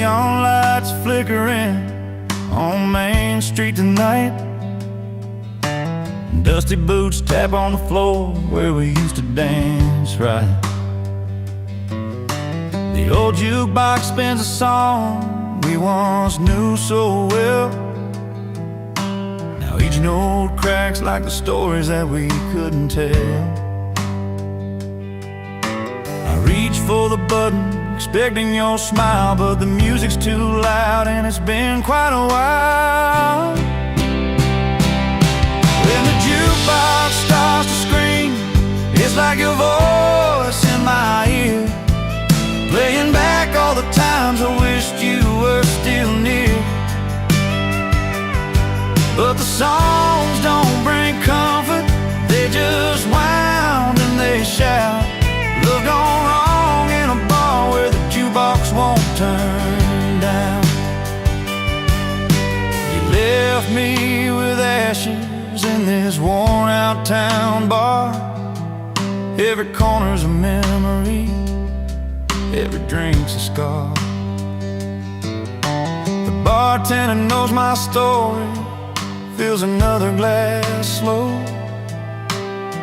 Neon lights flickering on Main Street tonight. Dusty boots tap on the floor where we used to dance right. The old jukebox spins a song we once knew so well. Now each note cracks like the stories that we couldn't tell. I reach for the button, expecting your smile, but the music's too loud and it's been quite a while. When the jukebox starts to scream, it's like your voice in my ear, playing back all the times I wished you were still near. But the songs don't bring comfort, they just wound and they shout. Love gone wrong in a bar where the jukebox won't turn down. You left me with ashes in this worn out town bar. Every corner's a memory, every drink's a scar. The bartender knows my story, fills another glass slow.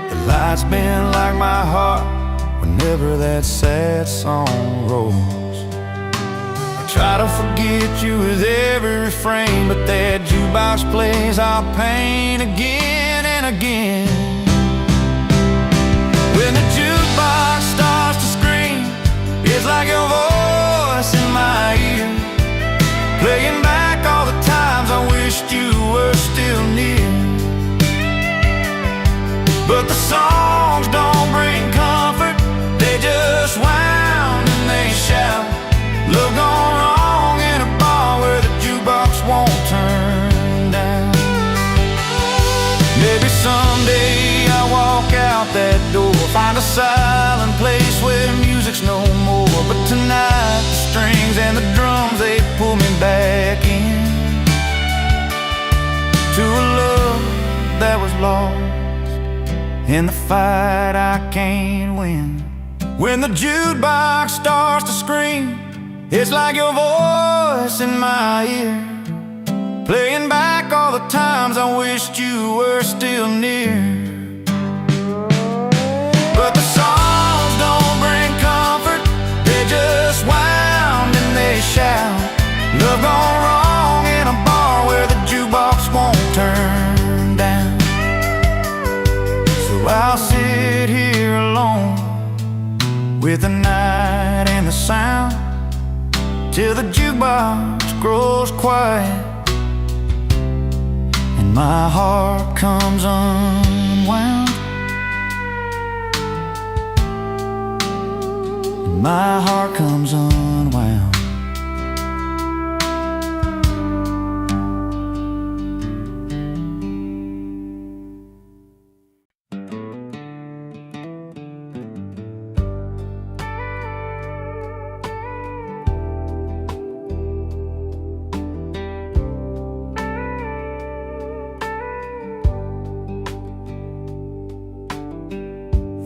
The lights bend like my heart whenever that sad song rolls. I try to forget you with every refrain, but that jukebox plays our pain again and again. When the jukebox starts to scream, it's like your voice in my ear, playing back all the times I wished you were still near. But the songs don't bring comfort, they just wound and they shout. Love gone wrong in a bar where the jukebox won't turn down. Maybe someday I'll walk out that door, find a silent place where music's no more. But tonight the strings and the drums, they pull me back in to a love that was lost in the fight I can't win. When the jukebox starts to scream, it's like your voice in my ear, playing back all the times I wished you were still near. But the songs don't bring comfort, they just wound and they shout. Love gone wrong in a bar where the jukebox won't turn down. So I'll sit here alone with the night and the sound, till the jukebox grows quiet and my heart comes unwound. And my heart comes unwound.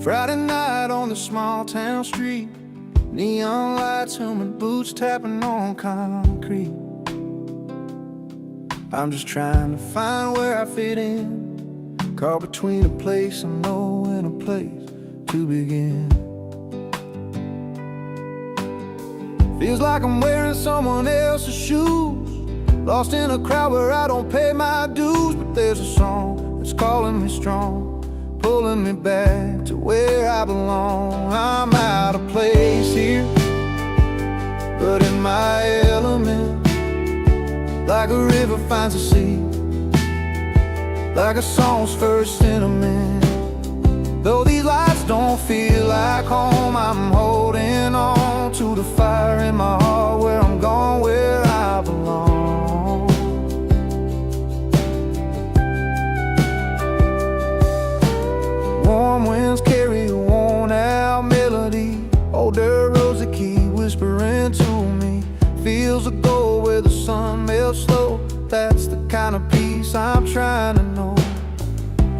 Friday night on the small town street, neon lights humming, boots tapping on concrete. I'm just trying to find where I fit in, caught between a place I know and a place to begin. Feels like I'm wearing someone else's shoes, lost in a crowd where I don't pay my dues. But there's a song that's calling me strong, pulling me back to where I belong. I'm out of place here, but in my element, like a river finds a sea, like a song's first sentiment. Though these lights don't feel like home, I'm holding on to the fire in my heart, where I'm going, where I belong. Warm winds carry a worn-out melody, older rosy key whispering to me. Fields of gold where the sun melts slow, that's the kind of peace I'm trying to know.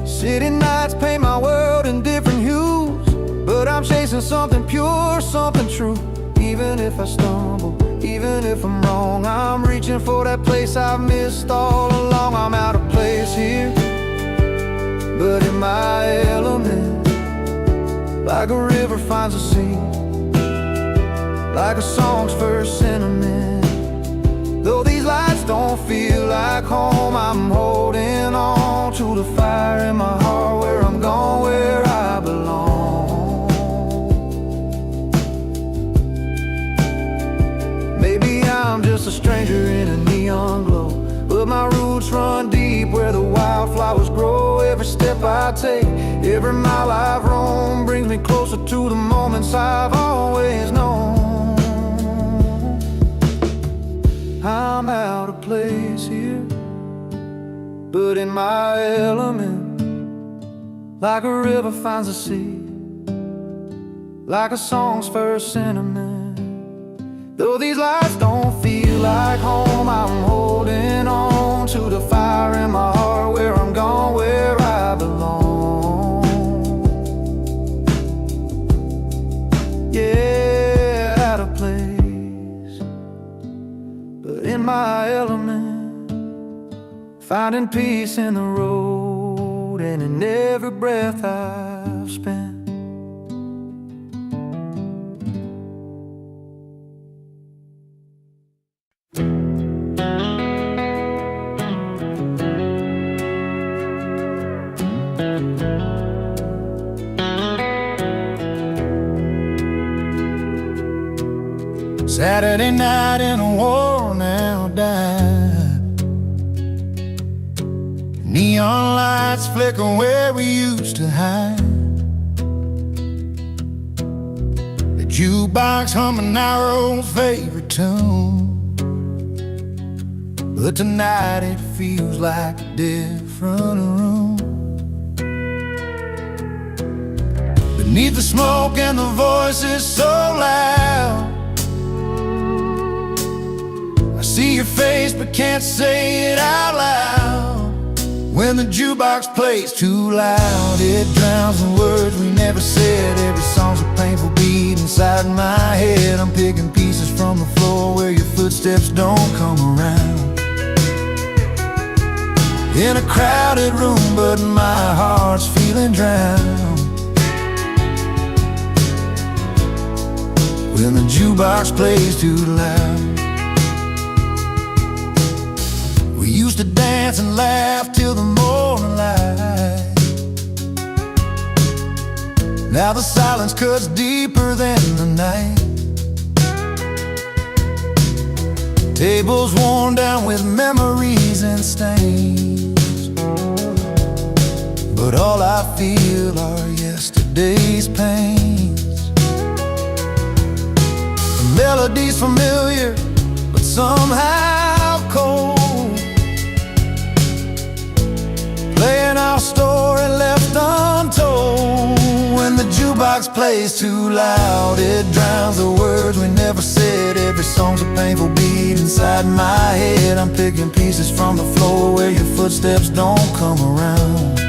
City nights paint my world in different hues, but I'm chasing something pure, something true. Even if I stumble, even if I'm wrong. I'm reaching for that place I've missed all along. I'm out of place here, but in my element, like a river finds a sea, like a song's first sentiment. Though these lights don't feel like home, I'm holding on to the fire in my heart, where I'm going, where I belong. Maybe I'm just a stranger in a neon glow, but my roots run deep where the wildflowers grow. Every step I take, every mile I've roamed, brings me closer to the moments I've always known. I'm out of place here, but in my element, like a river finds the sea, like a song's first sentiment. Though these lights don't feel like home, I'm holding on to the fire in my heart, where I'm going, where I belong. Yeah, out of place, but in my element, finding peace in the road and in every breath I've spent. Saturday night in a worn-out dive, neon lights flicker where we used to hide. The jukebox humming our old favorite tune, but tonight it feels like a different room. Beneath the smoke and the voices so loud, see your face but can't say it out loud. When the jukebox plays too loud, it drowns the words we never said. Every song's a painful beat inside my head. I'm picking pieces from the floor where your footsteps don't come around. In a crowded room, but my heart's feeling drowned. When the jukebox plays too loud, we used to dance and laugh till the morning light. Now the silence cuts deeper than the night. Tables worn down with memories and stains, but all I feel are yesterday's pains. The melody's familiar, but somehow cold, playing our story left untold. When the jukebox plays too loud, it drowns the words we never said. Every song's a painful beat inside my head. I'm picking pieces from the floor where your footsteps don't come around.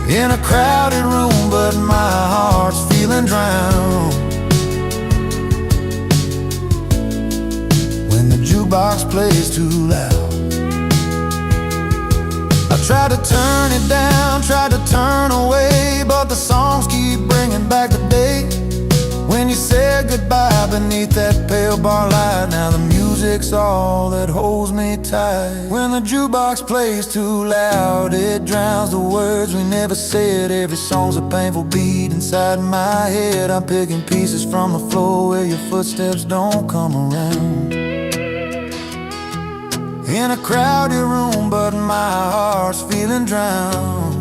In a crowded room, but my heart's feeling drowned. When the jukebox plays too loud, I tried to turn it down, tried to turn away, but the songs keep bringing back the day when you said goodbye beneath that pale bar light. Now the music's all that holds me tight. When the jukebox plays too loud, it drowns the words we never said. Every song's a painful beat inside my head. I'm picking pieces from the floor where your footsteps don't come around. In a crowded room, but my heart's feeling drowned.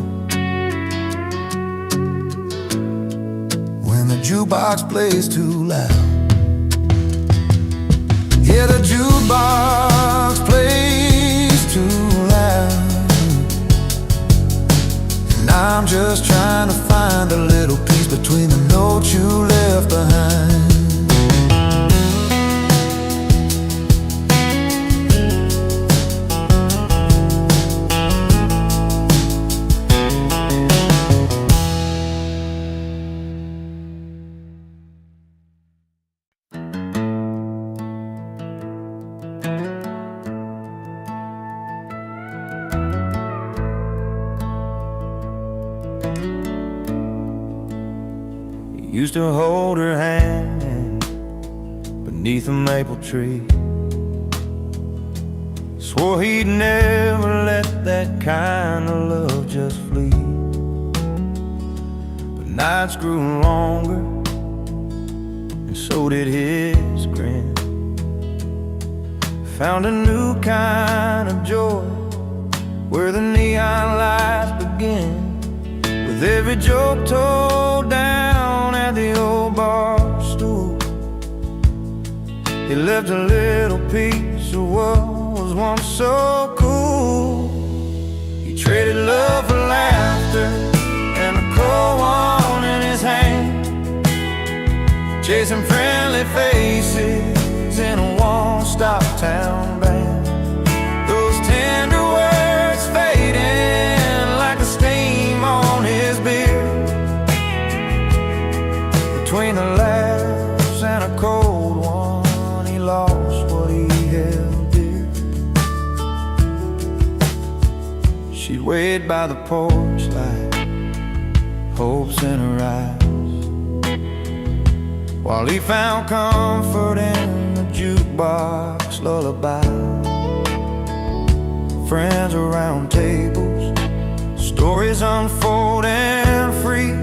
When the jukebox plays too loud, yeah, the jukebox plays too loud, and I'm just trying to find a little peace between the notes you left behind. used to hold her hand beneath a maple tree. Swore he'd never let that kind of love just flee. But nights grew longer, and so did his grin. Found a new kind of joy where the neon lights begin. With every joke told down at the old bar stool, he left a little piece of what was once so cool. He traded love for laughter and a cold one in his hand, chasing friendly faces in a one-stop town band. Those tender words fading like the steam on his beard. Between the laughs and a cold one, he lost what he held dear. She waited by the porch light, hopes in her eyes, while he found comfort in the jukebox lullaby. Friends around tables, stories unfolding free,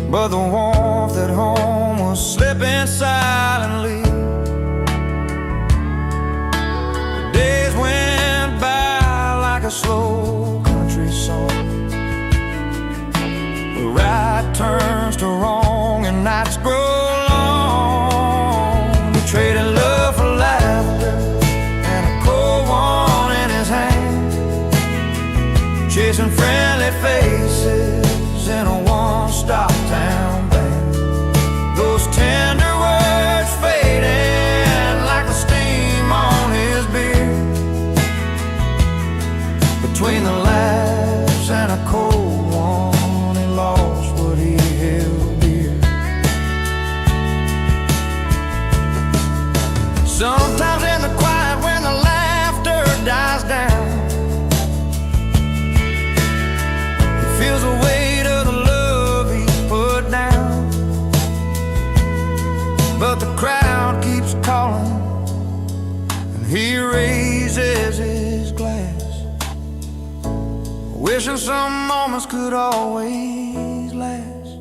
but the warmth at home was slipping silently. The days went by like a slow country song, where right turns to wrong and nights grow long. We traded love for laughter and a cold one in his hand, chasing friendly faces in a one-stop town band. Those tender words fading like the steam on his beard. Between the laughs and a cold one, he lost what he held dear. Sometimes in the quiet when the laughter dies down, he feels the weight of the love he put down. But the crowd keeps calling, and he raises his glass, wishing some moments could always last.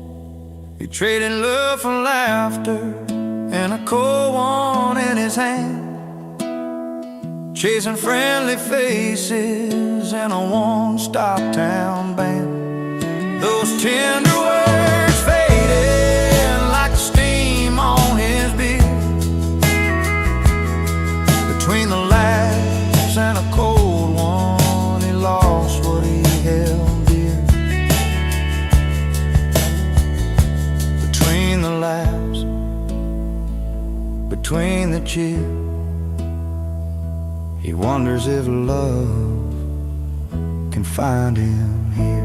He traded love for laughter and a cold one in his hand, chasing friendly faces in a one-stop town band. Those tender words faded like the steam on his beard. Between the laughs and a cold one, he lost what he held dear. Between the laughs, between the chill, he wonders if love can find him here.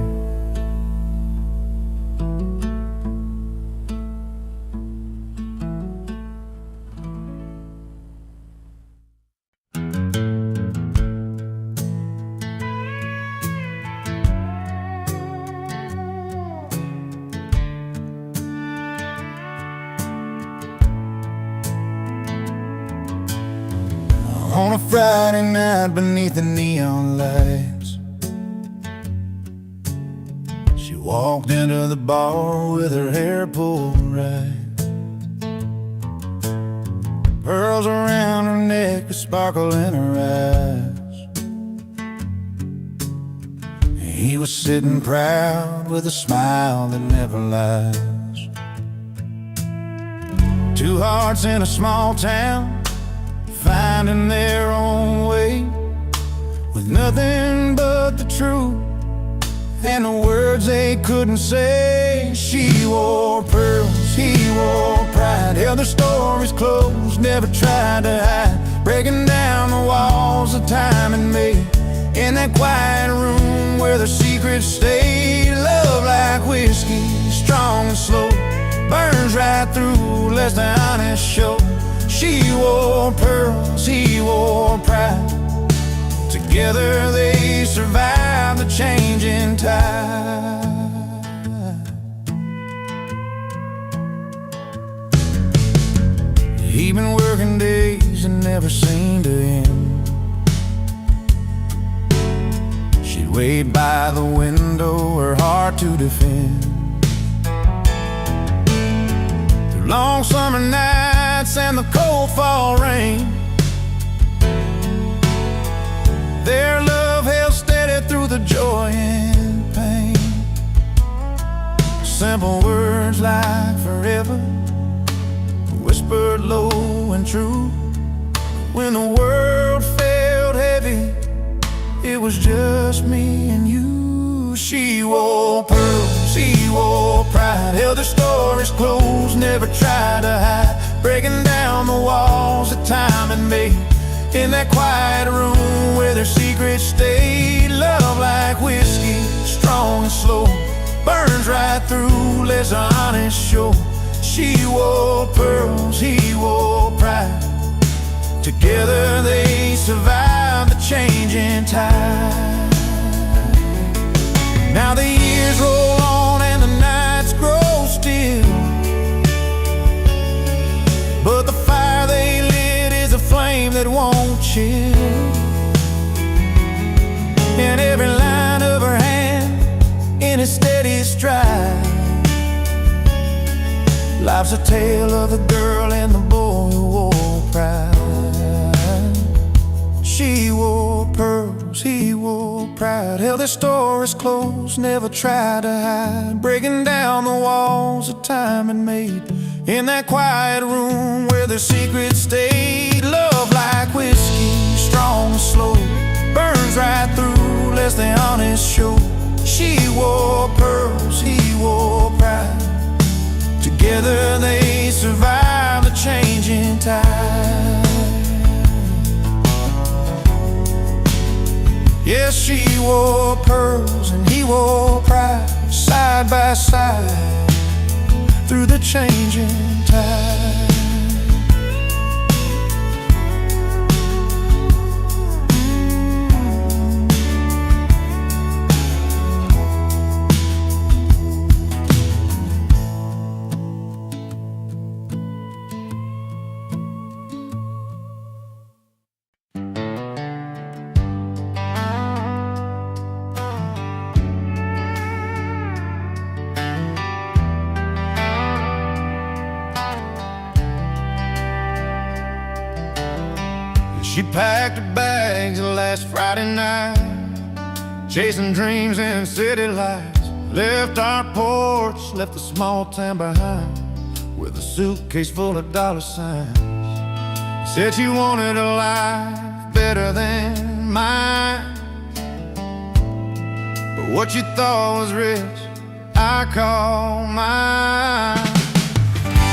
On a Friday night beneath the neon lights, she walked into the bar with her hair pulled right, pearls around her neck, a sparkle in her eyes. He was sitting proud with a smile that never lies. Two hearts in a small town, finding their own way, with nothing but the truth and the words they couldn't say. She wore pearls, he wore pride, held their stories close, never tried to hide, breaking down the walls of time and made. In that quiet room where the secrets stayed, love like whiskey, strong and slow, burns right through, lets the honest show. She wore pearls, he wore pride, together they survived the changing tide. He'd been working days and never seemed to end. She'd wait by the window, her heart to defend. Through long summer nights and the cold fall rain, their love held steady through the joy and pain. Simple words like forever, whispered low and true. When the world felt heavy, it was just me and you. She wore pearls, he wore pride, held their stories close, never tried to hide, breaking down the walls that time had made. In that quiet room where their secrets stayed, love like whiskey, strong and slow, burns right through, lets the honest show. She wore pearls, he wore pride, together they survived the changing tide. Now the years roll on and the nights grow still, but the fire they lit is a flame that won't chill. And every line of her hand in a steady stride, life's a tale of the girl and the boy who wore pride. She wore pearls, he wore pride, held their stories close, never tried to hide, breaking down the walls that time had made. In that quiet room where their secrets stayed, love like whiskey, strong and slow, burns right through, lets the honest show. She wore pearls, he wore pride, together they survived the changing tide. Yes, she wore pearls and he wore pride, side by side through the changing tide. She packed her bags last Friday night, chasing dreams in city lights. Left our porch, left the small town behind, with a suitcase full of dollar signs. Said she wanted a life better than mine, but what you thought was rich, I call mine.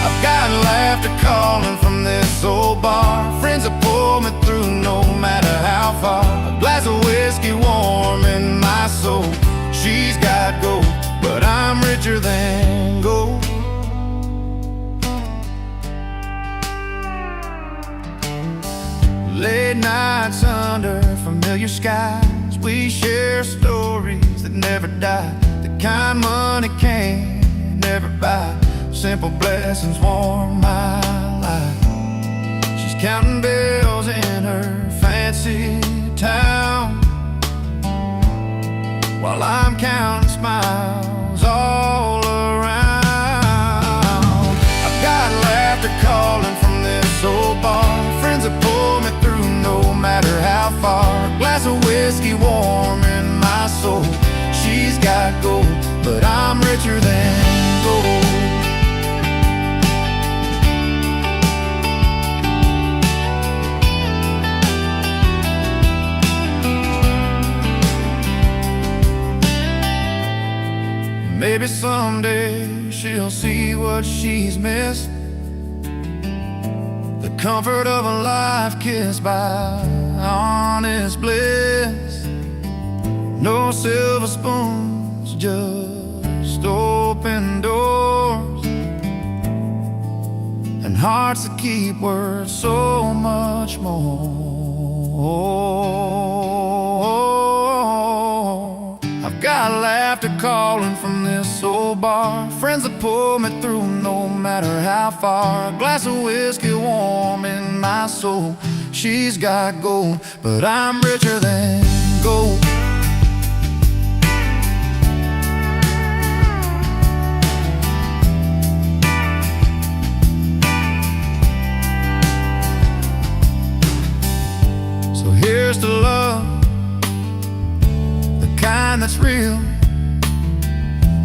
I've got laughter calling from this old bar, friends that pull me through no matter how far. A glass of whiskey warm in my soul. She's got gold, but I'm richer than gold. Late nights under familiar skies, we share stories that never die, the kind money can't never buy. Simple blessings warm my life. She's counting bills in her fancy town, while I'm counting smiles all around. I've got laughter calling from this old bar, friends that pull me through no matter how far. A glass of whiskey warm in my soul. She's got gold, but I'm richer than gold. Maybe someday she'll see what she's missed, the comfort of a life kissed by honest bliss. No silver spoons, just open doors, and hearts that keep worth so much more. I've got night laughter calling from this old bar. Friends that pull me through no matter how far. A glass of whiskey warm in my soul. She's got gold, but I'm richer than gold. So here's to love, the kind that's real,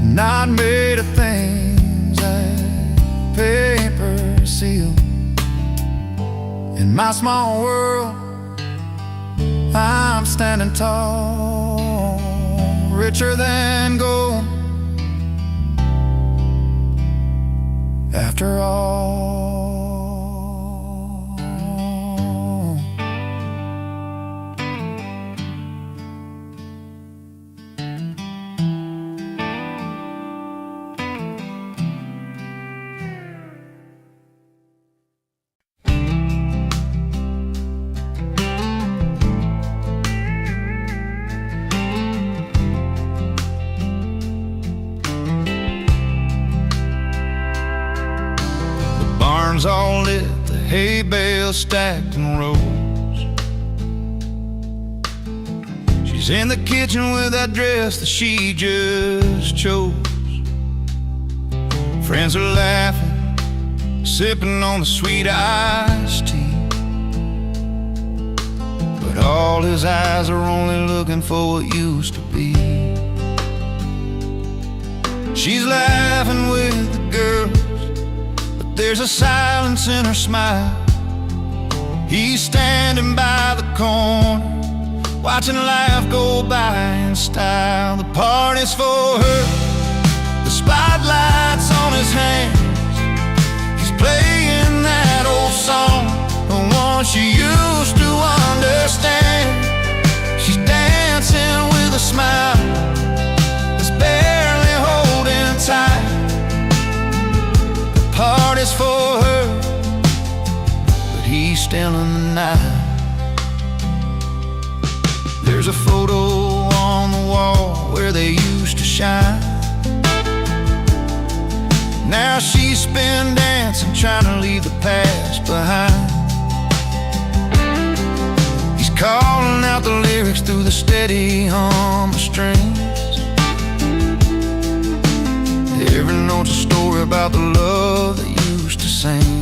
not made of things that paper seal. In my small world, I'm standing tall, richer than gold, after all. Barns all lit, the hay bales stacked in rows. She's in the kitchen with that dress that she just chose. Friends are laughing, sipping on the sweet iced tea, but all his eyes are only looking for what used to be. She's laughing with the girls, there's a silence in her smile. He's standing by the corner, watching life go by in style. The party's for her, the spotlight's on his hands. He's playing that old song, the one she used to understand. She's dancing with a smile that's barely holding tight. Party's for her, but he's still in the night. There's a photo on the wall where they used to shine. Now she's been dancing, trying to leave the past behind. He's calling out the lyrics through the steady hum of strings. Every note's a story about the love that used to sing.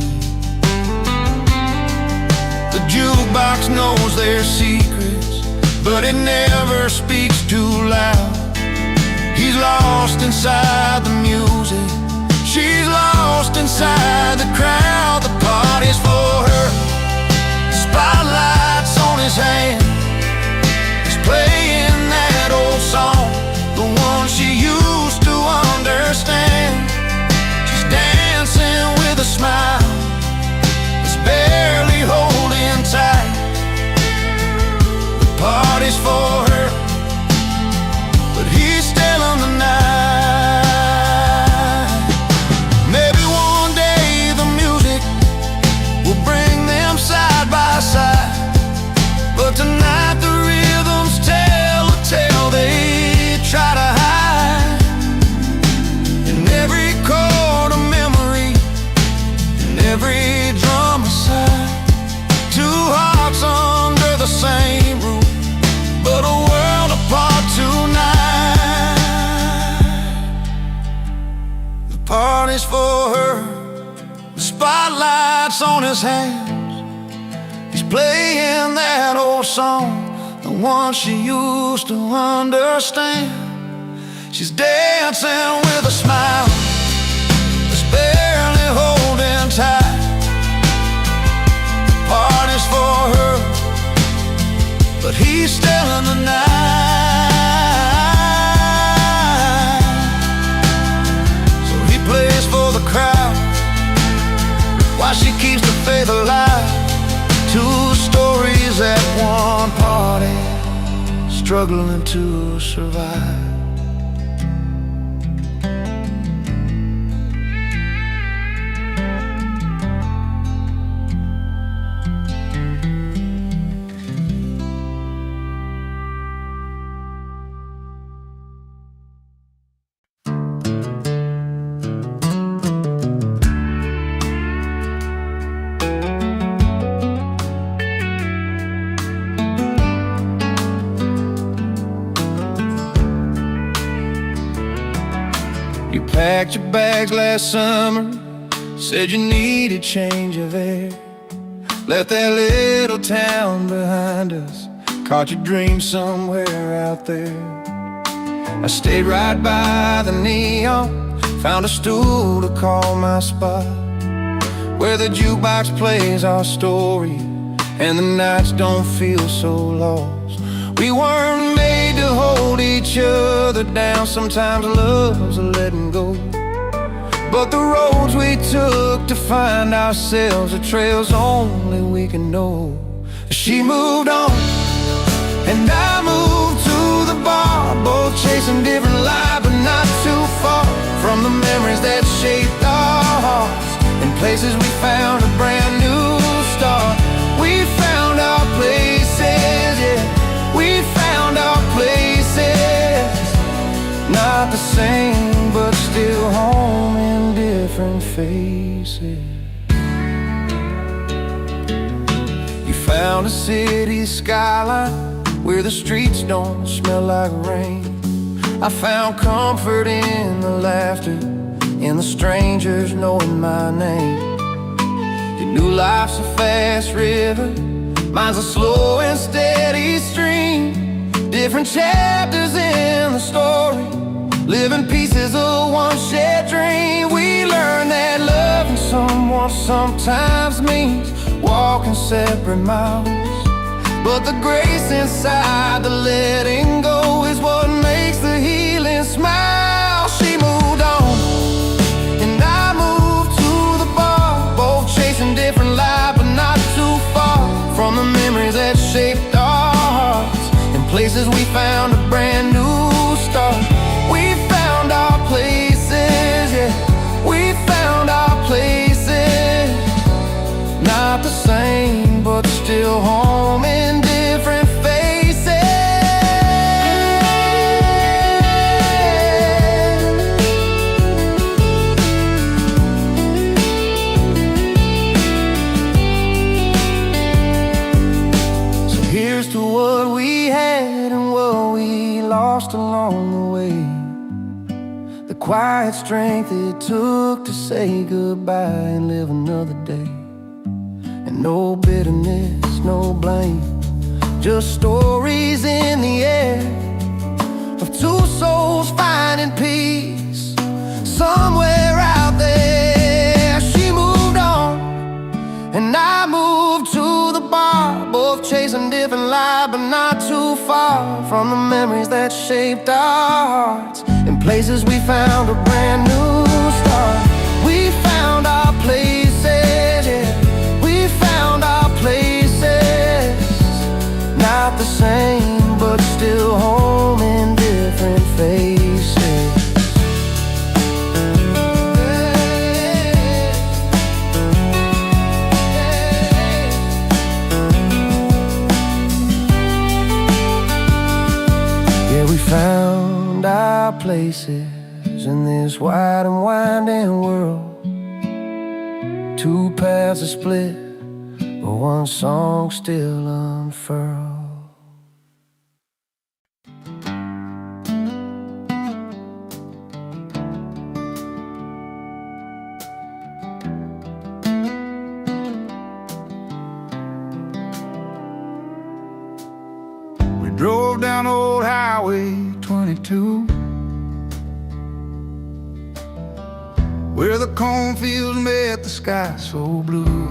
The jukebox knows their secrets, but it never speaks too loud. He's lost inside the music, she's lost inside the crowd. The party's for her, the spotlight's on his hand. He's playing that old song, the one she used to understand. She's dancing with a smile that's barely holding tight. The party's for her, but he's still in the night. Maybe one day the music will bring them side by side, but tonight the rhythms tell a tale they try to hide. In every chord a memory, in every drum a sigh. Two hearts under the same roof, but a world apart tonight. The party's for her, the spotlight's on his hands. He's playing that old song, the one she used to understand. She's dancing with a smile that's barely holding tight. The party's for her, but he's still in the night. So he plays for the crowd while she keeps the faith alive. Two stories at one party, struggling to survive. packed your bags last summer, said you needed change of air. Left that little town behind us, caught your dream somewhere out there. I stayed right by the neon, found a stool to call my spot, where the jukebox plays our story and the nights don't feel so lost. We weren't made to hold each other down, sometimes love's a letting go. But the roads we took to find ourselves are trails only we can know. She moved on, and I moved to the bar, both chasing different lives, but not too far from the memories that shaped our hearts. In places we found a brand new start. We found our places, yeah, we found our places. Not the same, but still home in different faces. You found a city skyline where the streets don't smell like rain. I found comfort in the laughter, in the strangers knowing my name. You knew life's a fast river, mine's a slow and steady stream. Different chapters in the story, living pieces of one shared dream. We learned that loving someone sometimes means walking separate miles, but the grace inside the letting go is what makes the healing smile. She moved on, and I moved to the bar, both chasing different lives, but not too far from the memories that shaped our hearts. In places we found a brand new start. We found our places, yeah, we found our places. Not the same, but still home in different faces. So here's to what we had and what we lost along the way. The quiet strength it took to say goodbye and live another day. And no bitterness, no blame, just stories in the air of two souls finding peace somewhere out there. She moved on, and I moved to the bar, both chasing different lives, but not too far from the memories that shaped our hearts. In places we found a brand new start. We found our places, yeah, we found our places. Not the same, but still home in different faces. Yeah, we found our places in this wide and winding world. Two paths are split, but one song still unfurled. We drove down old Highway 22, where the cornfields met the sky so blue.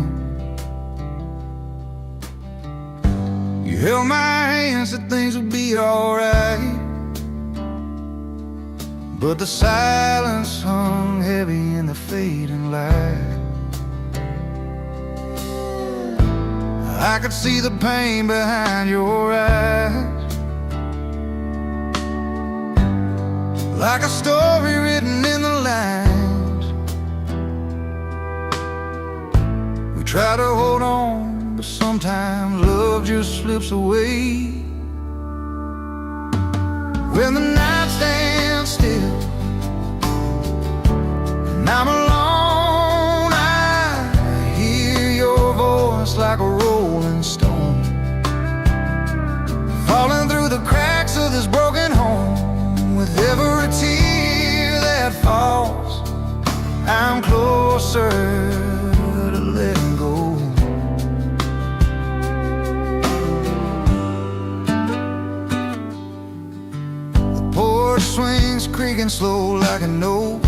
You held my hand, said things would be alright, but the silence hung heavy in the fading light. I could see the pain behind your eyes, like a story written in the lines. We try to hold on, but sometimes love just slips away. When the night stands still and I'm alone, I hear your voice like a rolling stone, falling through the cracks of this broken home. With every tear that falls, closer to letting go. The porch swings creaking slow like a nose.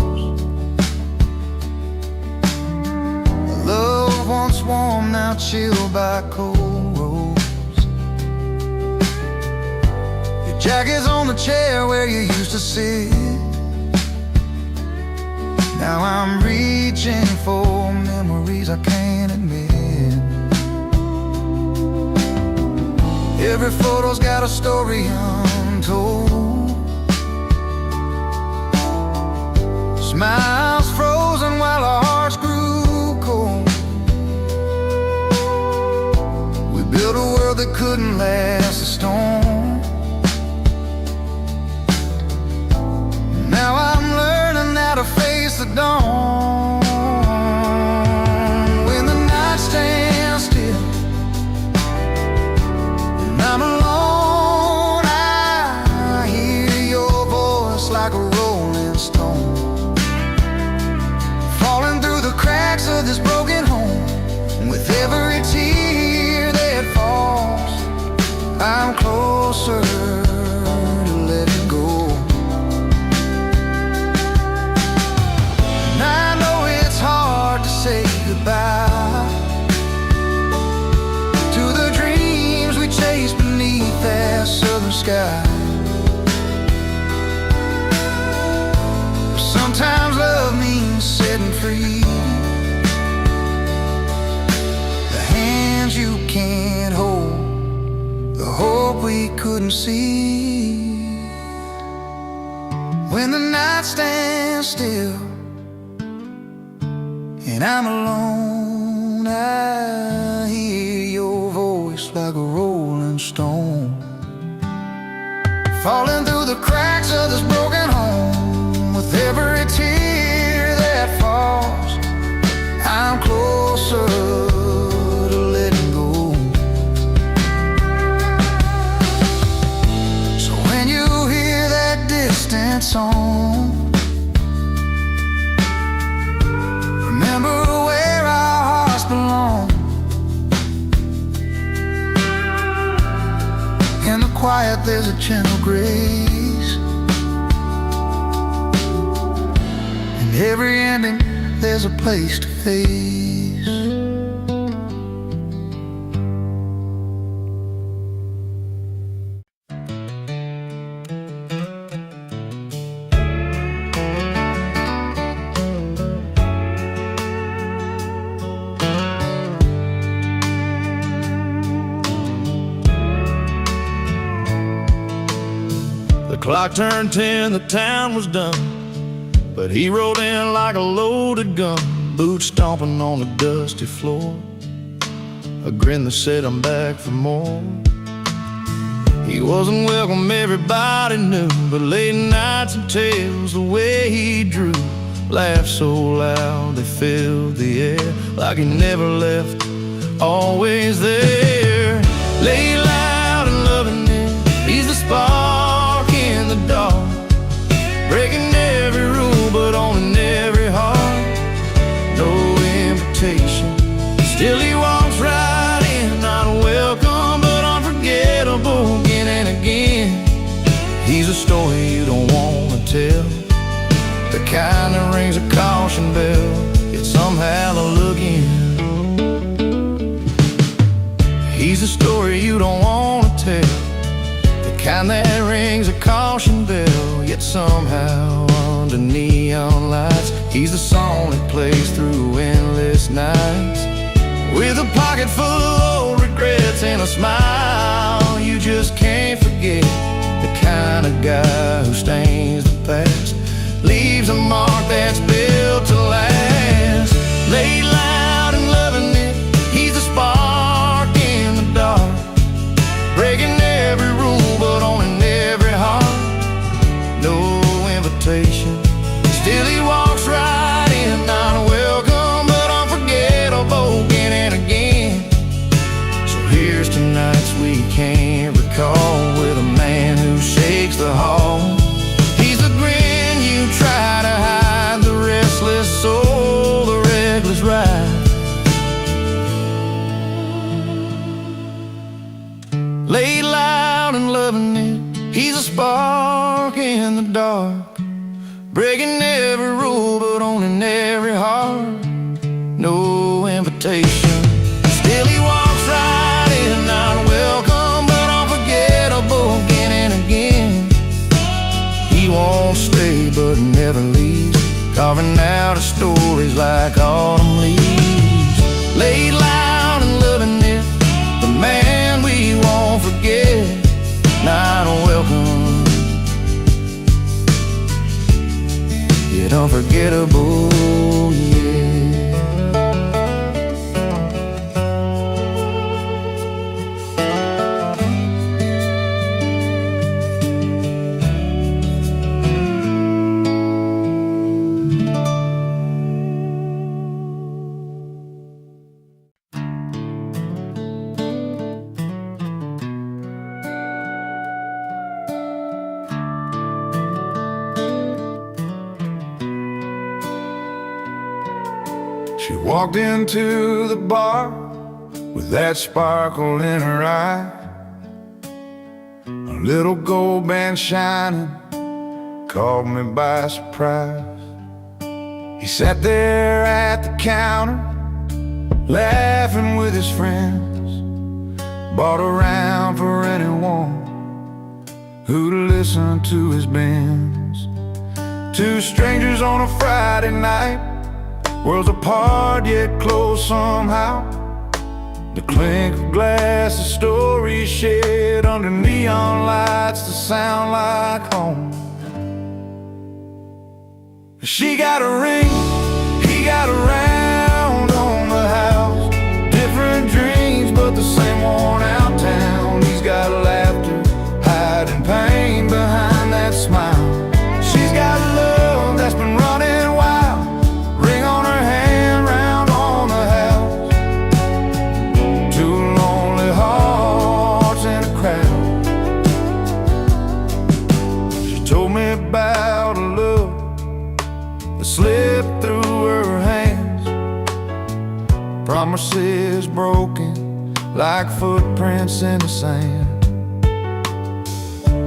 Love once warm, now chilled by cold roads. Your jacket's on the chair where you used to sit. Now I'm reaching for memories I can't admit. Every photo's got a story untold. Smiles frozen while our hearts grew cold. We built a world that couldn't last a storm. Now I'm learning how to face the dawn. When the night stands still and I'm alone, I hear your voice like a rolling stone, falling through the cracks of this broken home. With every tear that falls, I'm closer to letting go. And I know it's hard to say goodbye to the dreams we chased beneath that southern sky. Sometimes love means setting free the hands you can't hold, the hope we couldn't see. When the night stands still and I'm alone, I hear your voice like a rolling stone, falling through the cracks of this broken home. With every tear that falls, I'm closer to letting go. So when you hear that distant song, remember where our hearts belong. In the quiet there's a gentle grace. Every ending, there's a place to face. The clock turned 10, the town was done, but he rode in like a loaded gun, boots stomping on the dusty floor, a grin that said I'm back for more. He wasn't welcome, everybody knew, but late nights and tales, the way he drew, laughed so loud they filled the air, like he never left, always there. Lay loud and loving it, he's the spark in the dark, breaking every rule but owning every heart. No invitation, still he walks right in, not welcome but unforgettable. Again and again, he's a story you don't want to tell, the kind that rings a caution bell, yet somehow the look in. He's a story you don't want to tell, the kind that rings a caution bell, yet somehow under neon lights, he's the song that plays through endless nights. With a pocket full of old regrets and a smile you just can't forget, the kind of guy who stains the past, leaves a mark that's built to last. Lay loud and loving it, he's the spark in the dark, breaking every rule but owning every heart. No invitation, still he walks right in, not welcome but unforgettable. Again and again, so here's tonight's we can't recall, with a man who shakes the hall. He's the grin you try to hide, the restless soul, the laid loud and loving it. He's a spark in the dark, breaking every rule but owning every heart. No invitation, still he walks right in, not welcome but unforgettable again and again. He won't stay but never leaves, carving out his stories like autumn leaves. Laid loud and loving it, the man we won't forget, not welcome, yet unforgettable, yeah. She walked into the bar with that sparkle in her eye, a little gold band shining caught me by surprise. He sat there at the counter laughing with his friends, bought a round for anyone who'd listen to his bends. Two strangers on a Friday night, worlds apart yet close somehow. The clink of glass, the stories shared under neon lights that sound like home. She got a ring, he got a round on the house. Different dreams but the same worn out town. He's got laughter, hiding pain behind that smile. She's got love that's been running wild, ring on her hand, round on the house. Two lonely hearts in a crowd. She told me about a love that slipped through her hands, promises broken like footprints in the sand.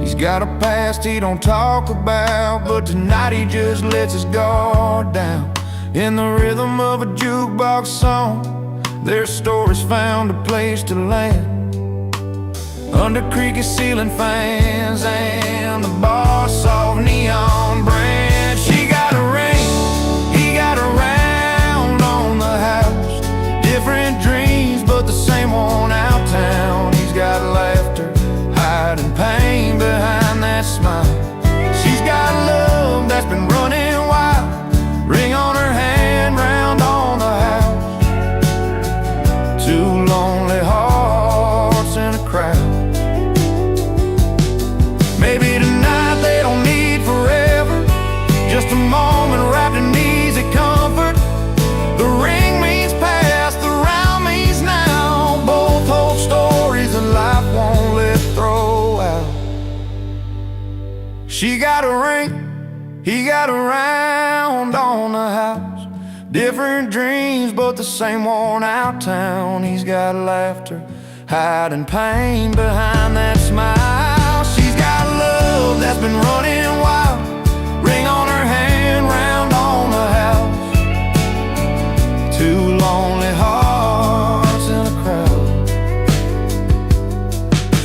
He's got a past he don't talk about, but tonight he just lets his guard down. In the rhythm of a jukebox song, their stories found a place to land, under creaky ceiling fans and the bar soft neon brand. She got a ring, he got a round on the house. Different dreams but the same worn out town. He's got laughter, hiding pain behind that smile. She's got love that's been running wild, ring on her hand, round on the house. Two lonely hearts in a crowd. Maybe tonight they don't need forever, just a moment wrapped in easy comfort. The ring means past, the round means now. Both hold stories that life won't let throw out. She got a ring, he got a round on the house. Different dreams but the same worn out town. He's got laughter, hiding pain behind that smile. She's got love that's been running wild, ring on her hand, round on the house. Two lonely hearts in a crowd.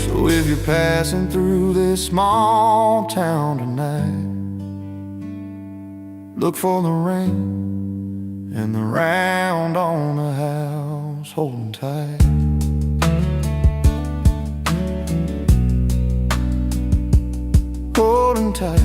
So if you're passing through this small town tonight, look for the ring and the round on the house, holding tight. Holding tight.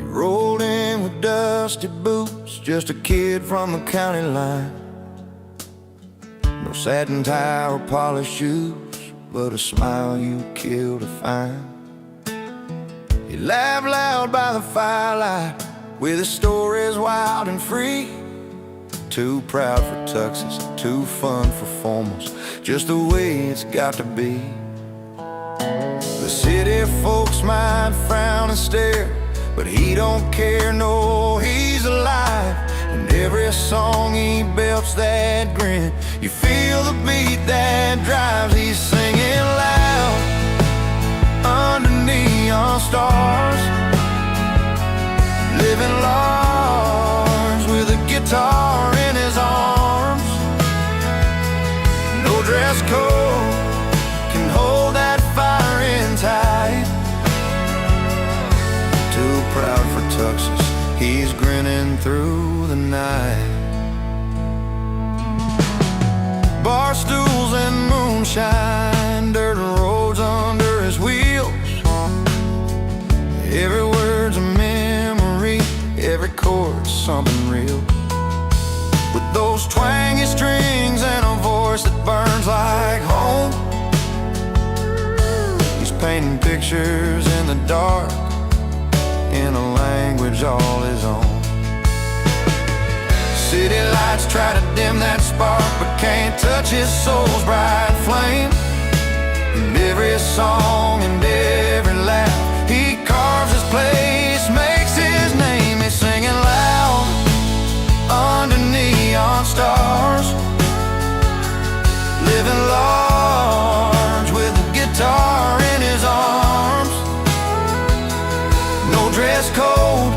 Rolled in with dusty boots, just a kid from the county line. No satin tie or polished shoes, but a smile you kill to find. He laughed loud by the firelight, with his stories is wild and free. Too proud for tuxes, too fun for formals, just the way it's got to be. The city folks might frown and stare, but he don't care, no, he's alive. And every song he belts that grin, you feel the beat that drives. He's singing loud under neon stars, living large with a guitar in his arms. No dress code can hold that fire in tight. Too proud for tuxes, he's grinning through the night. Bar stools and moonshine, dirt roads under his wheels. Every word's a memory, every chord's something real. With those twangy strings and a voice that burns like home, he's painting pictures in the dark in a language all his own. City lights try to dim that spark, but can't touch his soul's bright flame. And every song and every laugh, he carves his place, makes his name. He's singing loud under neon stars, living large with a guitar in his arms. No dress code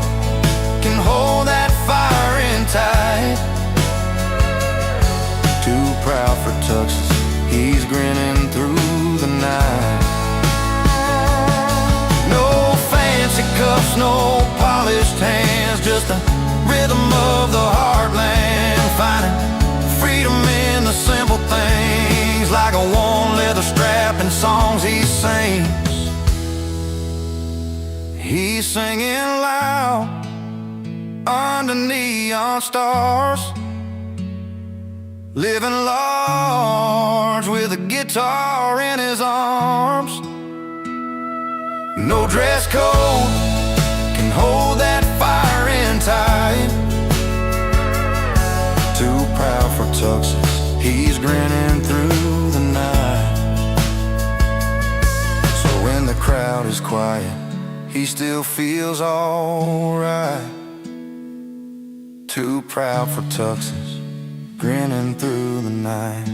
can hold that fire in tight. Too proud for tuxes, he's grinning through the night. No fancy cuffs, no polished hands, just the rhythm of the heartland, finding freedom in the simple things, like a warm leather strap and songs he sings. He's singing loud under neon stars, living large with a guitar in his arms. No dress code can hold that fire in tight. Too proud for tuxes, he's grinning through the night. So when the crowd is quiet, he still feels alright. Too proud for tuxes, grinning through the night.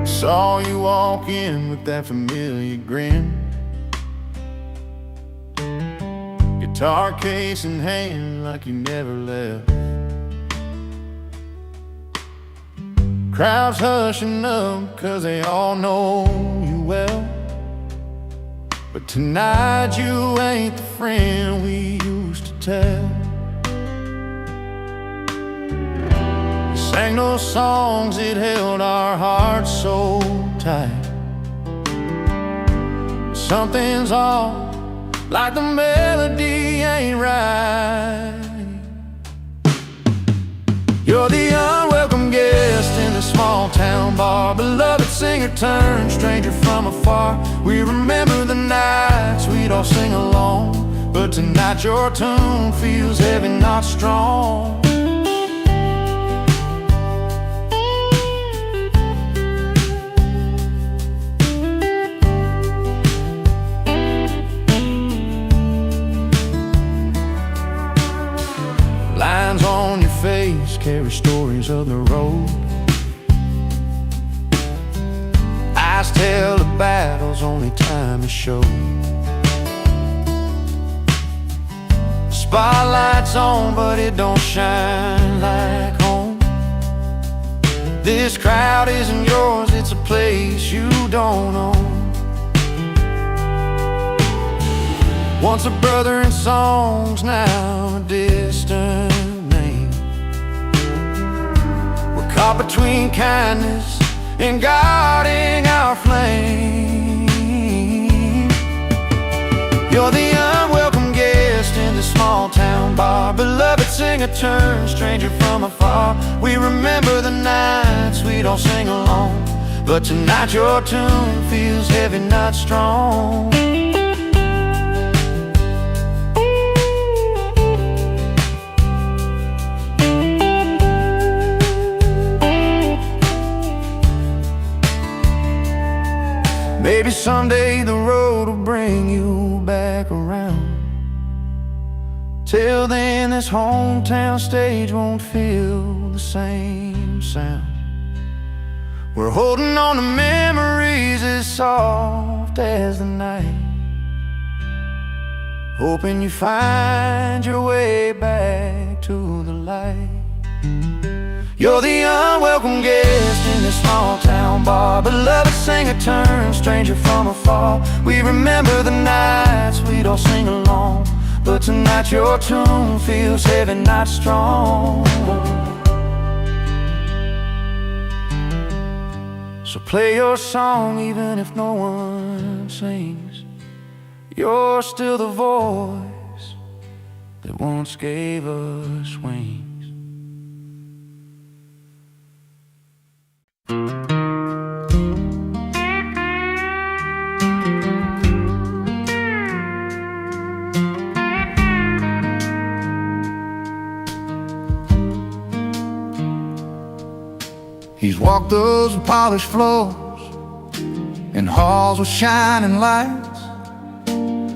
Saw you walk in with that familiar grin, guitar case in hand like you never left. Crowds hushing up 'cause they all know you well, but tonight you ain't the friend we used to tell. Sang those songs that held our hearts so tight. Something's off, like the melody ain't right. You're the unwelcome guest in a small town bar, beloved singer turned stranger from afar. We remember the nights we'd all sing along, but tonight your tune feels heavy, not strong. Lines on your face carry stories of the road. Eyes tell the battles only time has showed. Spotlight's on, but it don't shine like home. This crowd isn't yours, it's a place you don't own. Once a brother in songs, now a distant name. We're caught between kindness and guarding our flame. You're the unwelcome guest in the small town bar, beloved singer turned stranger from afar. We remember the nights we'd all sing along, but tonight your tune feels heavy, not strong. Maybe someday the road will bring you back around. Till then this hometown stage won't feel the same sound. We're holding on to memories as soft as the night, hoping you find your way back to the light. You're the unwelcome guest in this small town bar, beloved singer turned stranger from afar. We remember the nights we'd all sing along, but tonight your tune feels heavy, not strong. So play your song even if no one sings. You're still the voice that once gave us wings. He's walked those polished floors in halls with shining lights,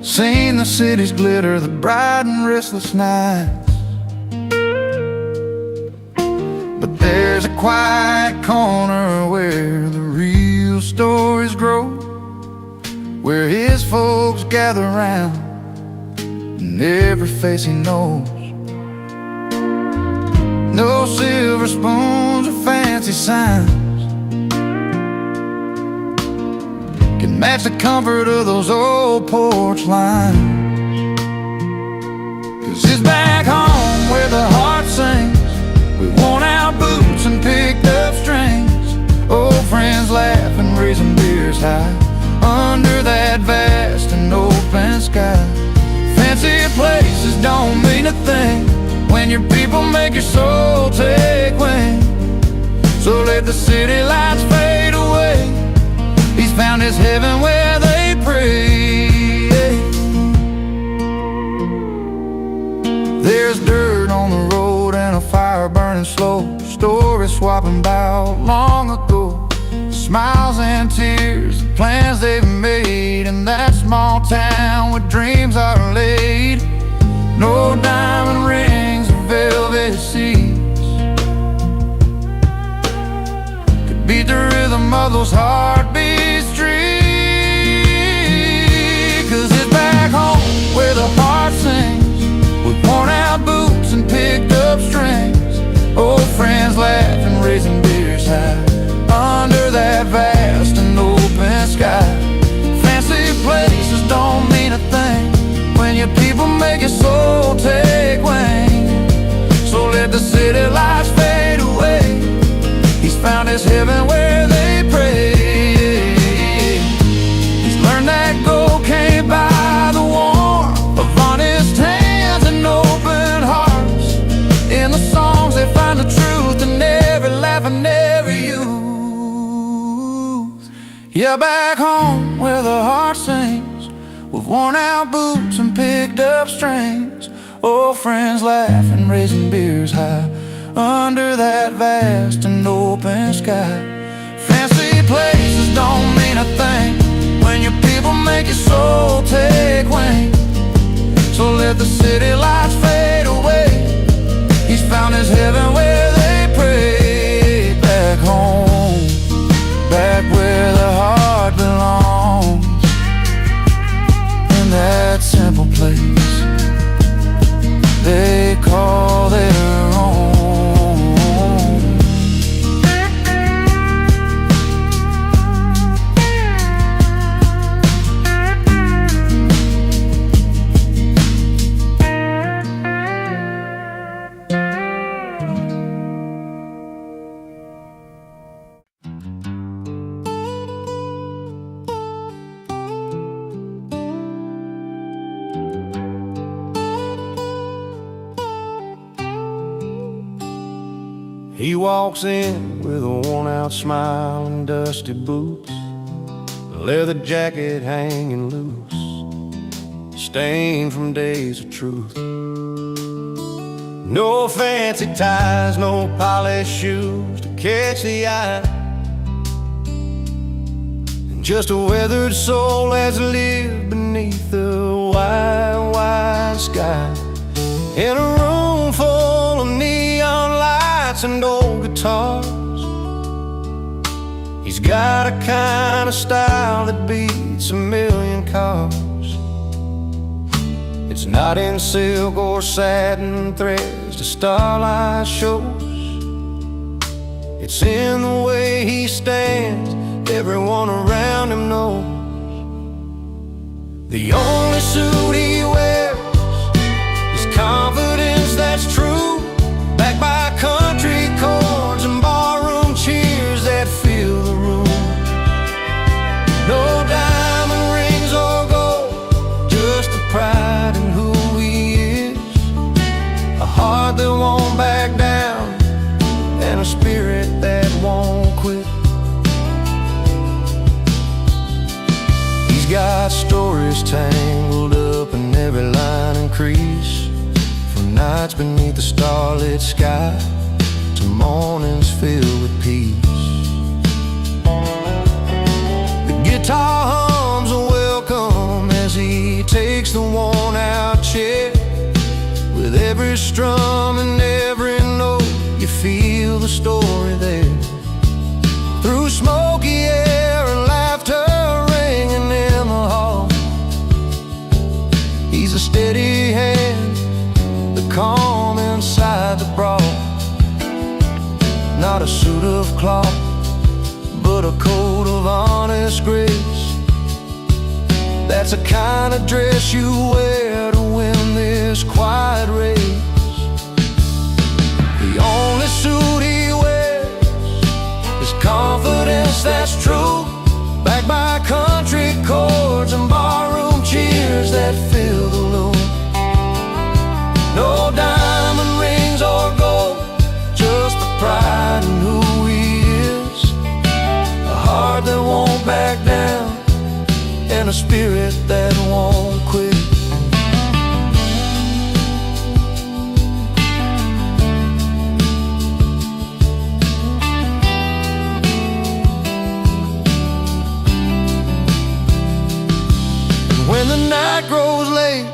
seen the city's glitter, the bright and restless nights. But there's a quiet corner where the real stories grow, where his folks gather round and every face he knows. No silver spoons or fancy signs can match the comfort of those old porch lines. 'Cause it's back home where the heart sings, with worn out boots and picked up strings. Old friends laugh and raising beers high under that vast and open sky. Fancy places don't mean a thing when your people make your soul take wing. So let the city lights fade away. He's found his heaven where they pray. There's dirt on the road and a fire burning slow, stories swapping about long ago. Smiles and tears, the plans they've made in that small town where dreams are laid. No diamond rings or velvet seats could beat the rhythm of those heartbeat streets. 'Cause it's back home where the heart sings, with worn out boots and picked up strings. Old friends laugh and raising beers high under that vast and open sky. Fancy places don't mean a thing when your people make your soul take wing. So let the city lights fade away. He's found his heaven where they pray. He's learned that gold can't buy the warmth of honest hands and open hearts. In the songs they find the truth in every laugh and every youth. Yeah, back home where the heart sings, with worn out boots and picked up strings. Old friends laugh and raising beers high under that vast and open sky. Fancy places don't mean a thing when your people make your soul take wing. So let the city lights fade away. He's found his heaven where they pray. Back home, back where the heart belongs, in that simple place they call their own. He walks in with a worn-out smile and dusty boots, a leather jacket hanging loose, stained from days of truth. No fancy ties, no polished shoes to catch the eye, and just a weathered soul that's lived beneath the wide, wide sky. In a room full of neon lights and old guitars, he's got a kind of style that beats a million cars. It's not in silk or satin threads to starlight shows. It's in the way he stands, everyone around him knows. The only suit he wears is confidence that's true, backed by country chords and barroom cheers that fill the room. No diamond rings or gold, just the pride in who he is, a heart that won't back down and a spirit that won't quit. He's got stories tangled up in every line and crease, from nights beneath the starlit sky to mornings filled with peace. The guitar hums a welcome as he takes the worn-out chair. With every strum and every note, you feel the story there. Through smoky air and laughter ringing in the hall, he's a steady hand, the calm inside the brawl. Not a suit of cloth, but a coat of honest grace. That's the kind of dress you wear to win this quiet race. The only suit he wears is confidence that's true, backed by country chords and barroom cheers that fill the room. No diamond rings or gold, just the pride in who he is, a heart that won't back down and a spirit that won't quit. And when the night grows late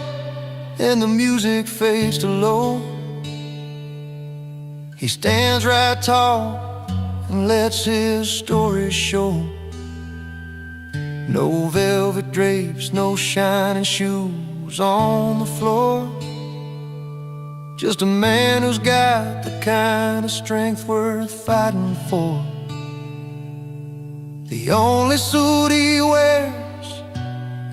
and the music fades to low, he stands right tall and lets his story show. No velvet drapes, no shining shoes on the floor, just a man who's got the kind of strength worth fighting for. The only suit he wears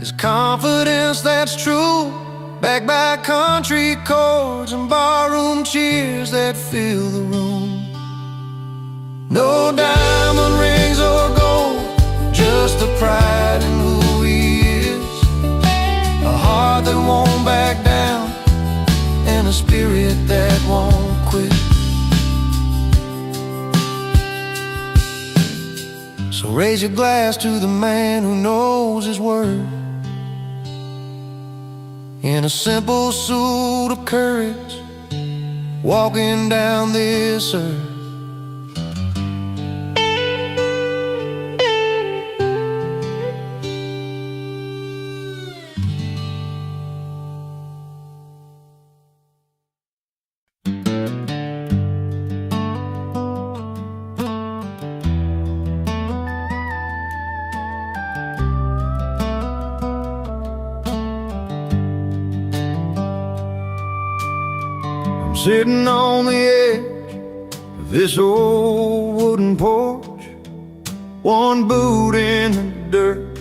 is confidence that's true, backed by country chords and barroom cheers that fill the room. No diamond rings or gold, just the pride in who he is, a heart that won't back down and a spirit that won't quit. So raise your glass to the man who knows his word, in a simple suit of courage, walking down this earth. Sitting on the edge of this old wooden porch, one boot in the dirt,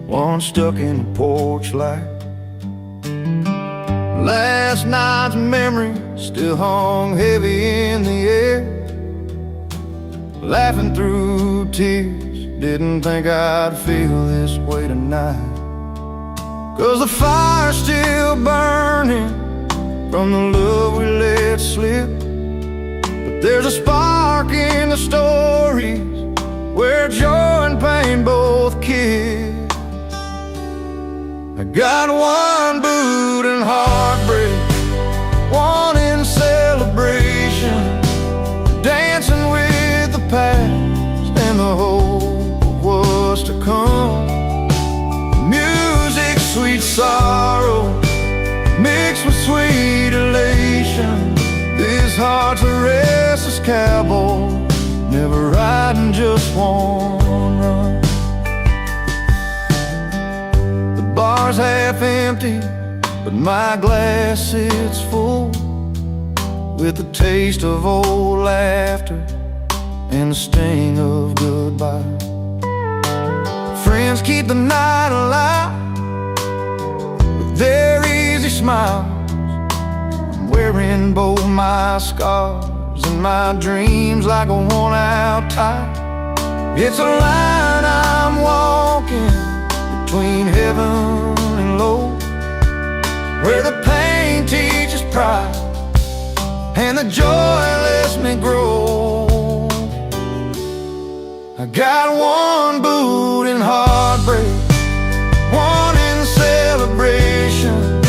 one stuck in the porch light. Last night's memory still hung heavy in the air, laughing through tears, didn't think I'd feel this way tonight. 'Cause the fire's still burning from the love we let slip, but There's a spark in the stories where joy and pain both kiss. I got one boot in heartbreak, one in celebration, dancing with the past and the hope of what's to come. Music, sweet sorrow, mixed with sweet elation. This heart's a restless cowboy, never riding just one run. The bar's half empty, but my glass sits full, with the taste of old laughter and the sting of goodbye. Friends keep the night alive with their easy smiles. I'm wearing both my scars and my dreams like a worn-out tie. It's a line I'm walking between heaven and low, where the pain teaches pride and the joy lets me grow. I got one boot in heartbreak, one in celebration,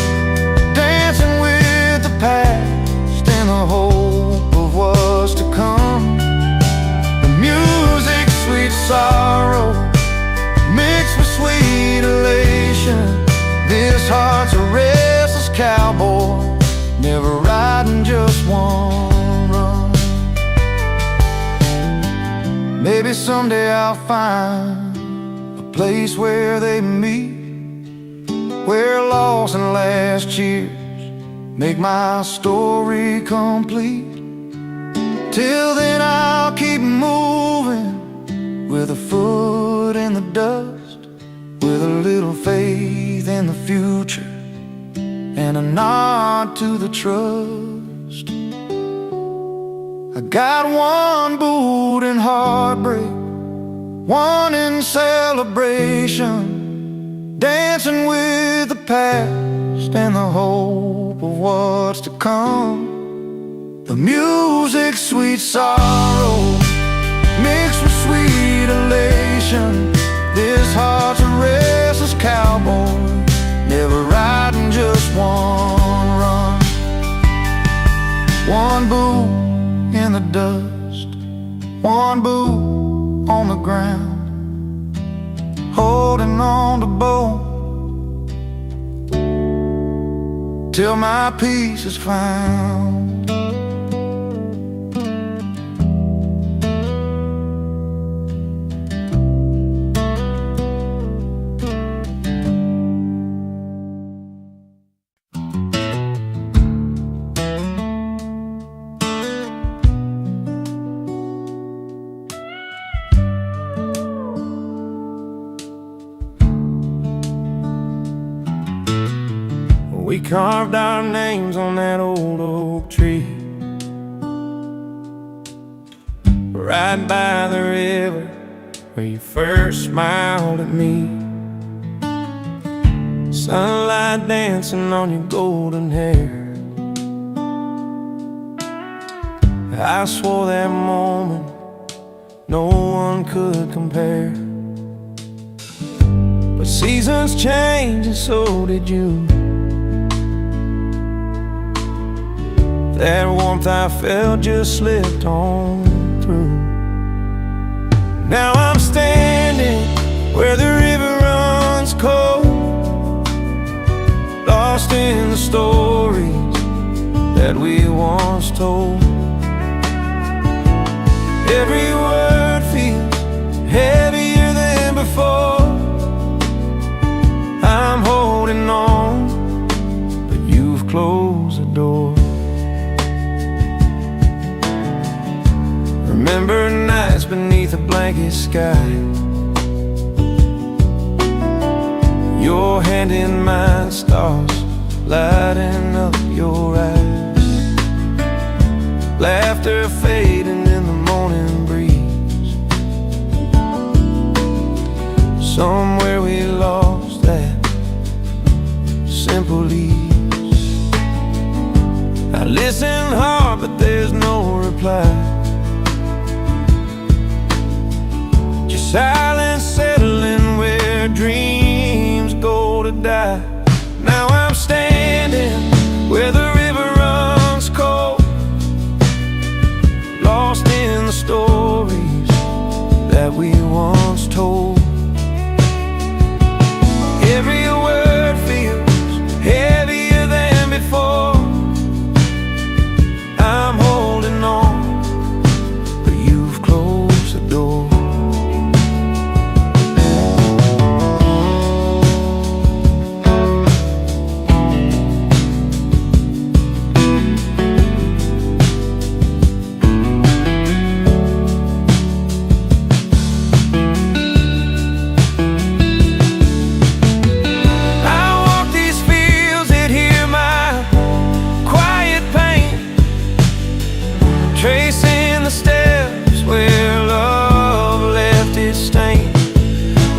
dancing with the past and the hope of what's to come. The music, sweet sorrow, mixed with sweet elation. This heart's a restless cowboy, never riding just one run. Maybe someday I'll find a place where they meet, where loss and last years make my story complete. Till then I'll keep moving, with a foot in the dust, with a little faith in the future and a nod to the trust. I got one boot in heartbreak, one in celebration, dancing with the past and the hope of what's to come. The music, sweet sorrow, mixed with sweet elation. This heart's a restless cowboy, never riding just one run. One boot in the dust, one boot on the ground, holding on to both till my peace is found. We carved our names on that old oak tree, right by the river where you first smiled at me. Sunlight dancing on your golden hair. I swore that moment no one could compare. But seasons change and so did you. That warmth I felt just slipped on through. Now I'm standing where the river runs cold, lost in the stories that we once told. Every word feels heavier than before. I'm holding on, but you've closed the door. Remember nights beneath a blanket sky, your hand in mine, stars lighting up your eyes. Laughter fading in the morning breeze. Somewhere we lost that simple ease. I listen hard, but there's no reply. multiply. Just silence settling where dreams go to die. Now I'm standing where the river runs cold, lost in the stories that we once told. Every word feels heavier than before. I'm holding on, but you've closed the door. Tracing the steps where love left its stain.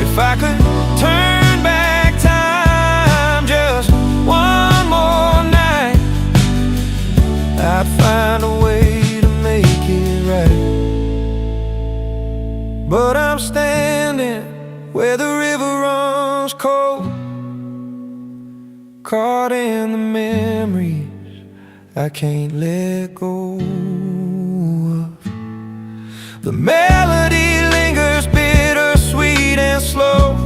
If I could turn back time just one more night, I'd find a way to make it right. But I'm standing where the river runs cold, caught in the memories I can't let go. The melody lingers bittersweet and slow.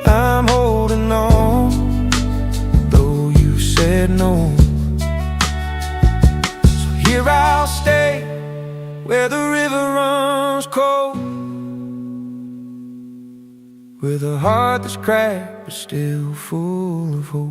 I'm holding on, though you said no. So here I'll stay, where the river runs cold, with a heart that's cracked but still full of hope.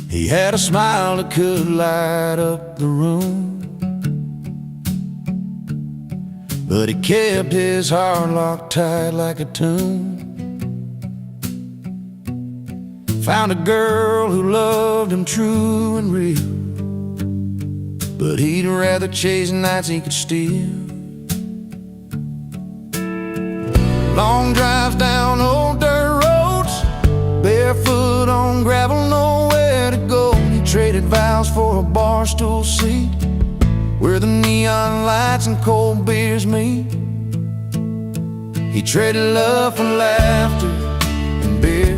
He had a smile that could light up the room, but he kept his heart locked tight like a tomb. Found a girl who loved him true and real, but he'd rather chase nights he could steal. Long drives down old dirt roads, barefoot on gravel, nowhere to go. He traded vows for a bar stool seat, where the neon lights and cold beers meet. He traded love for laughter and beer,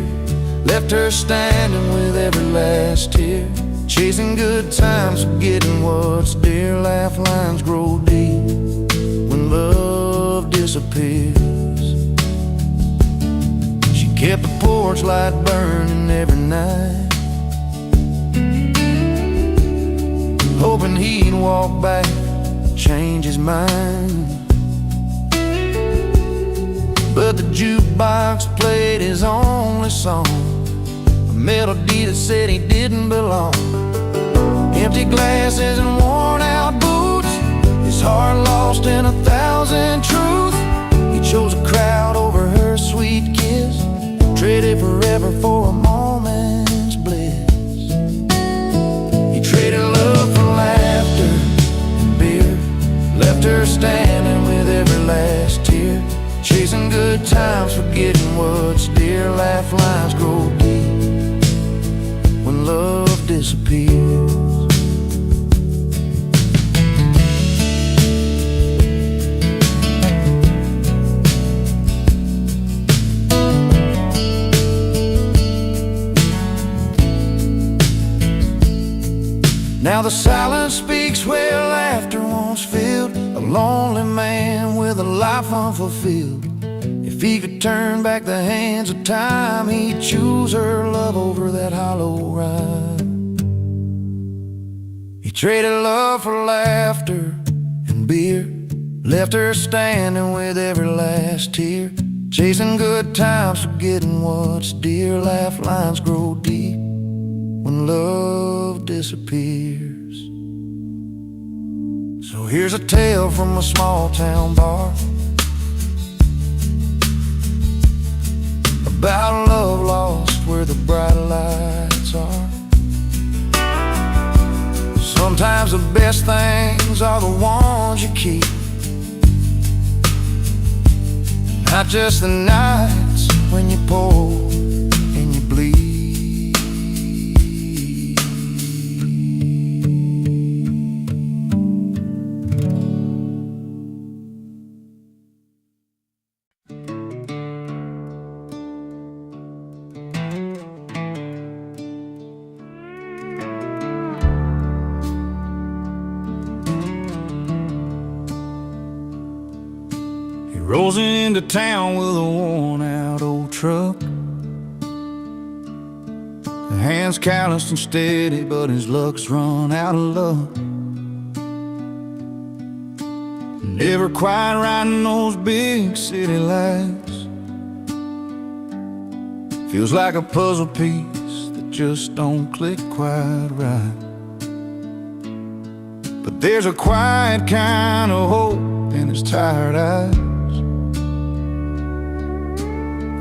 left her standing with every last tear. Chasing good times, forgetting what's dear. Laugh lines grow deep when love disappears. She kept the porch light burning every night, hoping he'd walk back, change his mind. But the jukebox played his only song, a melody that said he didn't belong. Empty glasses and worn out boots, his heart lost in 1,000 truths. He chose a crowd over her sweet kiss, traded forever for a moment's bliss. He traded love for laughter and beer, left her standing with every last tear. Chasing good times, forgetting what's dear. Laugh lines grow deep when love disappears. Now the silence speaks where laughter once filled, a lonely man with a life unfulfilled. If he could turn back the hands of time, he'd choose her love over that hollow rhyme. He traded love for laughter and beer, left her standing with every last tear. Chasing good times, forgetting what's dear. Laugh lines grow deep when love disappears. So here's a tale from a small town bar, about love lost where the bright lights are. Sometimes the best things are the ones you keep, not just the nights when you pour and you bleed. Rolls into town with a worn-out old truck. The hands calloused and steady, but his luck's run out of luck. Never quite riding those big city lights. Feels like a puzzle piece that just don't click quite right. But there's a quiet kind of hope in his tired eyes,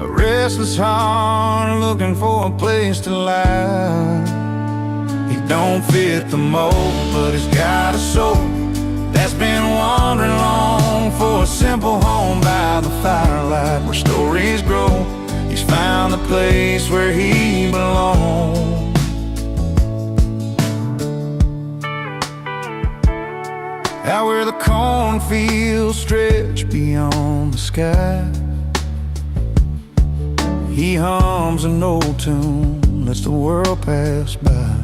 a restless heart looking for a place to lie. He don't fit the mold, but he's got a soul that's been wandering long for a simple home by the firelight where stories grow. He's found the place where he belongs. Out where the cornfields stretch beyond the sky, he hums an old tune, lets the world pass by.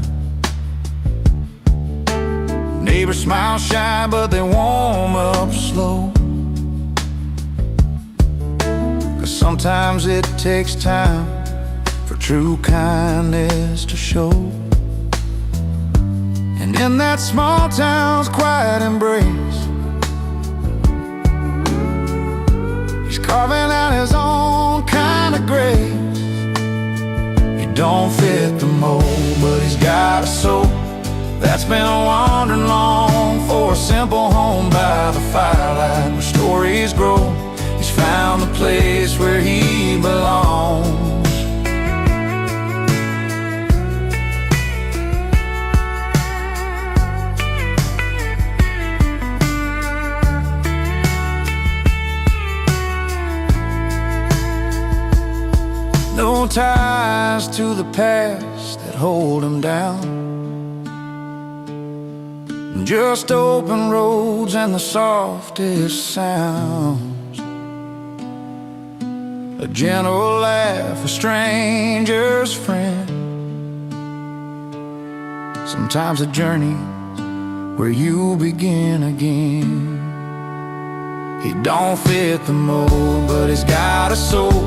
Neighbors smile shy, but they warm up slow, 'cause sometimes it takes time for true kindness to show. And in that small town's quiet embrace, he's carving out his own kind of grace. He don't fit the mold, but he's got a soul that's been wandering long for a simple home by the firelight where stories grow. He's found the place where he belongs. No ties to the past that hold him down, just open roads and the softest sounds. A gentle laugh, a stranger's friend. Sometimes a journey where you begin again. He don't fit the mold, but he's got a soul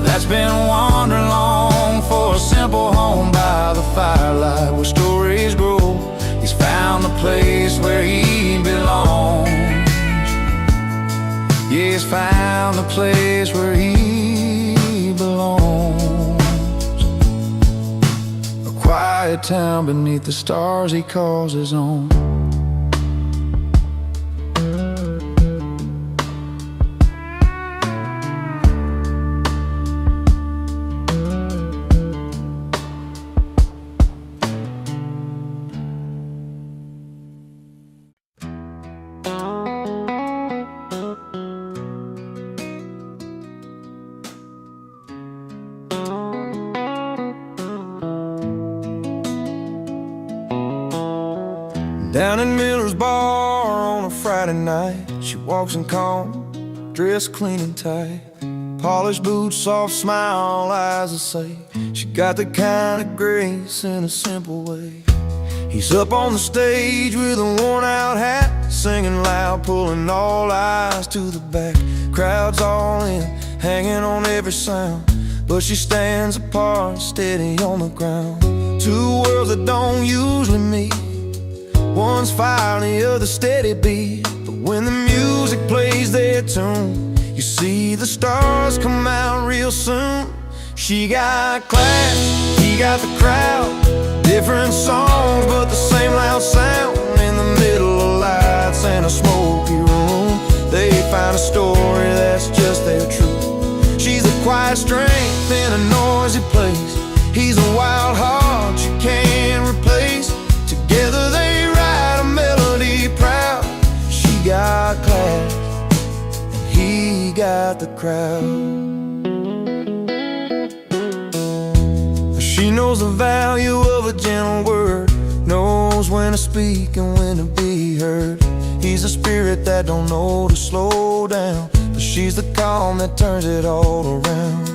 that's been wandering long for a simple home by the firelight where stories grow. He's found the place where he belongs. Yeah, he's found the place where he belongs. A quiet town beneath the stars he calls his own. Down in Miller's bar on a Friday night, she walks in calm, dressed clean and tight. Polished boots, soft smile, eyes that say she got the kind of grace in a simple way. He's up on the stage with a worn-out hat, singing loud, pulling all eyes to the back. Crowd's all in, hanging on every sound, but she stands apart, steady on the ground. Two worlds that don't usually meet, one's fire, the other steady beat. But when the music plays their tune, you see the stars come out real soon. She got class, he got the crowd, different songs but the same loud sound. In the middle of lights and a smoky room, they find a story that's just their truth. She's a quiet strength in a noisy place. He's a wild heart you can't replace. Together they ride crowd. She knows the value of a gentle word, knows when to speak and when to be heard. He's a spirit that don't know to slow down, but she's the calm that turns it all around.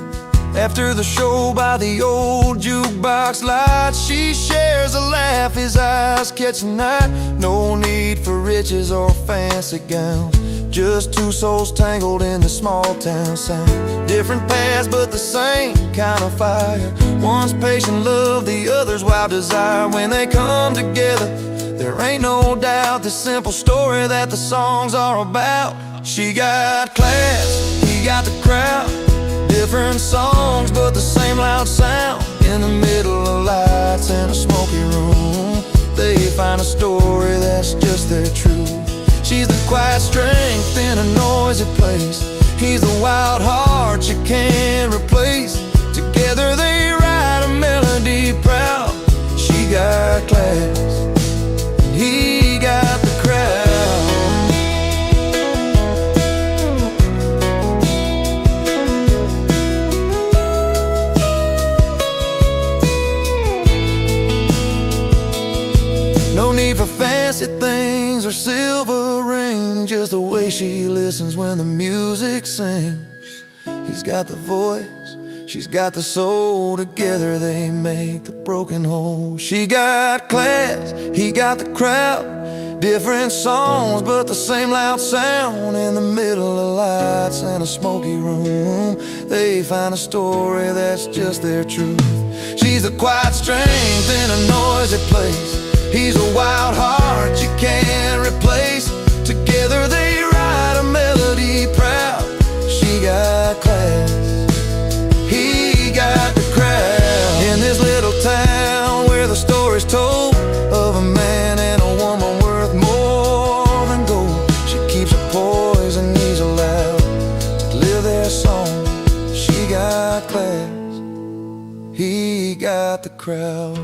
After the show by the old jukebox light, she shares a laugh, his eyes catch the night. No need for riches or fancy gowns, just two souls tangled in the small town sound. Different paths but the same kind of fire, one's patient love, the other's wild desire. When they come together, there ain't no doubt the simple story that the songs are about. She got class, he got the crowd. Different songs but the same loud sound. In the middle of lights in a smoky room, they find a story that's just their truth. She's the quiet strength in a noisy place, he's the wild heart you can't replace. Together they write a melody proud. She got class, he got the crowd. No need for fancy things or silver rings, just the way she listens when the music sings. He's got the voice, she's got the soul, together they make the broken whole. She got class, he got the crowd. Different songs but the same loud sound. In the middle of lights in a smoky room, they find a story that's just their truth. She's the quiet strength in a noisy place, he's a wild heart you can't replace. Together they write a melody proud. She got class, he got the crowd. In this little town where the story's told of a man and a woman worth more than gold, she keeps her poise and he's allowed to live their song. She got class, he got the crowd.